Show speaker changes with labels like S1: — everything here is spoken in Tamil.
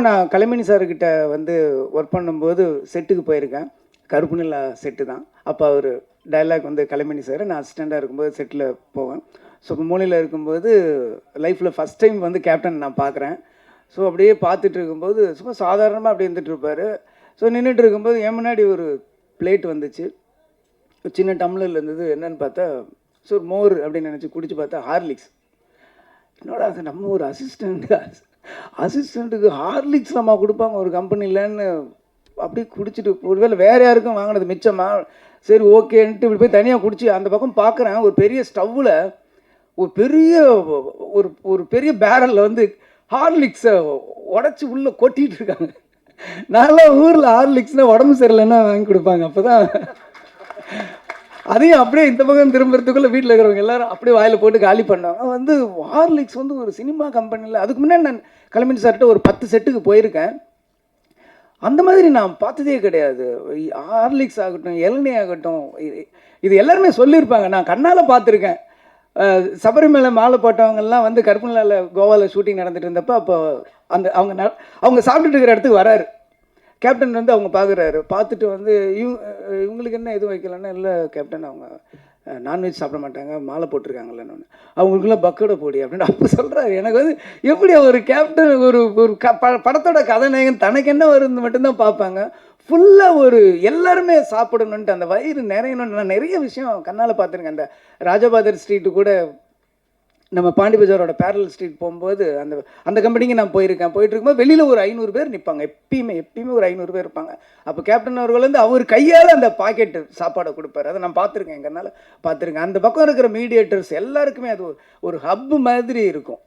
S1: நான் கலைமணி சார்கிட்ட வந்து ஒர்க் பண்ணும்போது செட்டுக்கு போயிருக்கேன். கருப்பு நிலா செட்டு தான். அப்போ அவர் டயலாக் வந்து கலைமணி சார், நான் அசிஸ்டண்ட்டாக இருக்கும்போது செட்டில் போவேன். ஸோ இப்போ மூலையில் இருக்கும்போது லைஃப்பில் ஃபஸ்ட் டைம் வந்து கேப்டன் நான் பார்க்குறேன். ஸோ அப்படியே பார்த்துட்டு இருக்கும்போது சும்மா சாதாரணமாக அப்படியே இருந்துகிட்ருப்பார். ஸோ நின்றுட்டு இருக்கும்போது என் முன்னாடி ஒரு பிளேட் வந்துச்சு. சின்ன டம்ளரில் இருந்தது. என்னன்னு பார்த்தா ஸோ மோர் அப்படின்னு நினச்சி குடிச்சு பார்த்தா ஹார்லிக்ஸ். என்னடா அது நம்ம ஒரு அசிஸ்டண்ட்டுக்கு ஹார்லிக்ஸ் நம்ம கொடுப்பாங்க ஒரு கம்பெனிலன்னு அப்படியே குடிச்சிட்டு ஒருவேளை வேறு யாருக்கும் வாங்கினது மிச்சமா சரி ஓகேன்ட்டு இப்படி போய் தனியாக குடிச்சு அந்த பக்கம் பார்க்குறேன். ஒரு பெரிய ஸ்டவ்வில் ஒரு பெரிய ஒரு பெரிய பேரலில் வந்து ஹார்லிக்ஸை உடச்சி உள்ளே கொட்டிகிட்டு இருக்காங்க. நல்லா ஊரில் ஹார்லிக்ஸ்னால் உடம்பு சரியில்லைன்னா வாங்கி கொடுப்பாங்க. அப்போ தான் அதையும் அப்படியே இந்த பக்கம் திரும்புறதுக்குள்ளே வீட்டில் இருக்கிறவங்க எல்லாரும் அப்படியே வாயில் போட்டு காலி பண்ணாங்க. வந்து ஹார்லிக்ஸ் வந்து ஒரு சினிமா கம்பெனியில் அதுக்கு முன்னாடி நான் கலைமணி சார்கிட்ட ஒரு 10 செட்டுக்கு போயிருக்கேன். அந்த மாதிரி நான் பார்த்ததே கிடையாது. ஹார்லிக்ஸ் ஆகட்டும், இளநீ ஆகட்டும், இது எல்லாருமே சொல்லியிருப்பாங்க. நான் கண்ணால் பார்த்துருக்கேன். சபரிமலை மாலை போட்டவங்கெல்லாம் வந்து கருப்புநிலாவில் கோவாவில் ஷூட்டிங் நடந்துட்டு இருந்தப்போ அப்போ அந்த அவங்க சாப்பிட்டுட்டு இருக்கிற இடத்துக்கு வராரு. கேப்டன் வந்து அவங்க பார்க்குறாரு. பார்த்துட்டு வந்து இவங்களுக்கு என்ன எதுவும் வைக்கலன்னா, இல்லை கேப்டன் அவங்க நான்வெஜ் சாப்பிட மாட்டாங்க, மாலை போட்டிருக்காங்கல்லன்னு. அவங்களுக்குலாம் பக்கோடை போடி அப்படின்னு அப்போ சொல்கிறாரு. எனக்கு வந்து எப்படி ஒரு கேப்டன் ஒரு ஒரு படத்தோட கதாநாயகன் தனக்கு என்ன வருது மட்டும்தான் பார்ப்பாங்க. ஃபுல்லாக ஒரு எல்லாருமே சாப்பிடணுன்ட்டு அந்த வயிறு நிறையணும்னு நான் நிறைய விஷயம் கண்ணால் பார்த்துருக்கேன். அந்த ராஜபாதர் ஸ்ட்ரீட்டு கூட நம்ம பாண்டி பஜாரோட பேரல் ஸ்ட்ரீட் போகும்போது அந்த கம்பெனிக்கு நான் போயிருக்கேன். போயிட்டு இருக்கும்போது வெளியில் ஒரு 500 பேர் நிற்பாங்க. எப்பயுமே ஒரு 500 பேர் இருப்பாங்க. அப்போ கேப்டன் அவர்கள் வந்து அவர் கையால் அந்த பாக்கெட்டு சாப்பாடை கொடுப்பாரு. அதை நான் பார்த்துருக்கேன், எங்கனால பார்த்துருக்கேன். அந்த பக்கம் இருக்கிற மீடியேட்டர்ஸ் எல்லாருக்குமே அது ஒரு ஹப்பு மாதிரி இருக்கும்.